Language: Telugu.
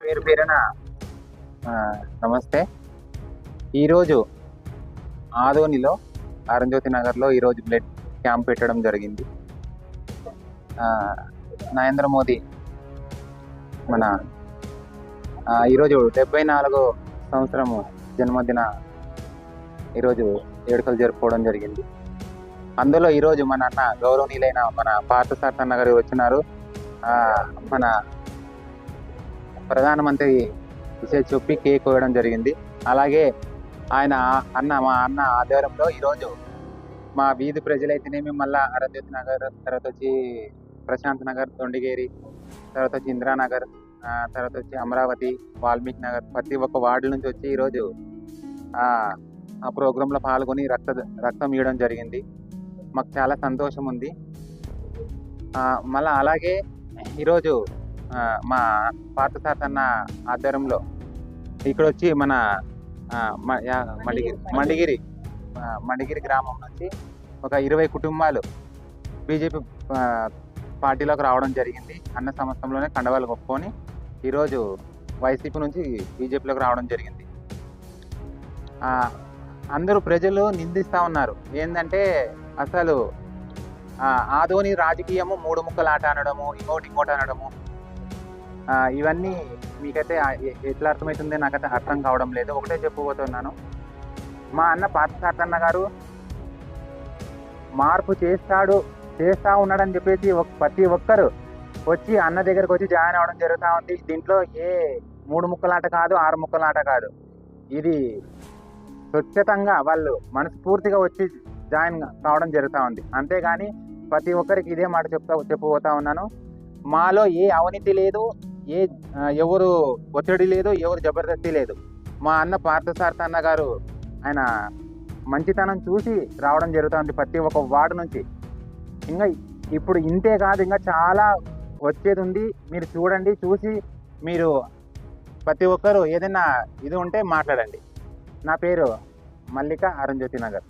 పేరు పేరున ఆ, నమస్తే. ఈరోజు ఆదోనిలో అరుంధతి నగర్లో ఈరోజు బ్లడ్ క్యాంప్ పెట్టడం జరిగింది. ఆ, నరేంద్ర మోదీ మన ఈరోజు 74వ సంవత్సరము జన్మదిన ఈరోజు వేడుకలు జరుపుకోవడం జరిగింది. అందులో ఈరోజు మన అన్న గౌరవనీయులైన మన పార్థసారథి అన్న గారు వచ్చినారు. మన ప్రధానమంత్రి విషయం చెప్పి కేక్ కోయడం జరిగింది. అలాగే మా అన్న ఆధ్వర్యంలో ఈరోజు మా వీధి ప్రజలైతేనేమి, మళ్ళా అరుంధతి నగర్, తర్వాత వచ్చి ప్రశాంత్ నగర్, తొండిగేరి, తర్వాత వచ్చి ఇందిరానగర్, తర్వాత వచ్చి అమరావతి, వాల్మీకి నగర్, ప్రతి ఒక్క వార్డు నుంచి వచ్చి ఈరోజు ఆ ప్రోగ్రాంలో పాల్గొని రక్తం ఇవ్వడం జరిగింది. మాకు చాలా సంతోషం ఉంది. మళ్ళా అలాగే ఈరోజు మా పార్థసారథి అన్న ఆధ్వర్యంలో ఇక్కడ వచ్చి మన మండిగిరి గ్రామం నుంచి ఒక 20 కుటుంబాలు బీజేపీ పార్టీలోకి రావడం జరిగింది. అన్న సంవత్సరంలోనే కండవాలు కొప్పుకొని ఈరోజు వైసీపీ నుంచి బీజేపీలోకి రావడం జరిగింది. అందరూ ప్రజలు నిందిస్తూ ఉన్నారు ఏంటంటే, అసలు ఆదోని రాజకీయము 3 ముక్కలు ఆట అనడము, ఇంకోటి అనడము, ఇవన్నీ మీకైతే ఎట్లా అర్థమవుతుందో నాకైతే అర్థం కావడం లేదు. ఒకటే చెప్పబోతున్నాను, మా అన్న పార్థసారథి అన్న గారు మార్పు చేస్తా ఉన్నాడని చెప్పేసి ప్రతి ఒక్కరు వచ్చి అన్న దగ్గరకు వచ్చి జాయిన్ అవ్వడం జరుగుతూ ఉంది. దీంట్లో ఏ 3 ముక్కలాట కాదు, 6 ముక్కలాట కాదు. ఇది స్వచ్ఛతంగా వాళ్ళు మనస్ఫూర్తిగా వచ్చి జాయిన్ కావడం జరుగుతూ ఉంది. అంతేగాని ప్రతి ఒక్కరికి ఇదే మాట చెప్పబోతా ఉన్నాను, మాలో ఏ అవినీతి లేదు, ఎవరు ఒత్తిడి లేదు, ఎవరు జబర్దస్తి లేదు. మా అన్న పార్థసారథి అన్న గారు ఆయన మంచితనం చూసి రావడం జరుగుతుంది ప్రతి ఒక్క వార్డు నుంచి. ఇంకా ఇప్పుడు ఇంతే కాదు, ఇంకా చాలా వచ్చేది ఉంది. మీరు చూడండి, చూసి మీరు ప్రతి ఒక్కరు ఏదైనా ఇది ఉంటే మాట్లాడండి. నా పేరు మల్లిక, అరుంధతి నగర్.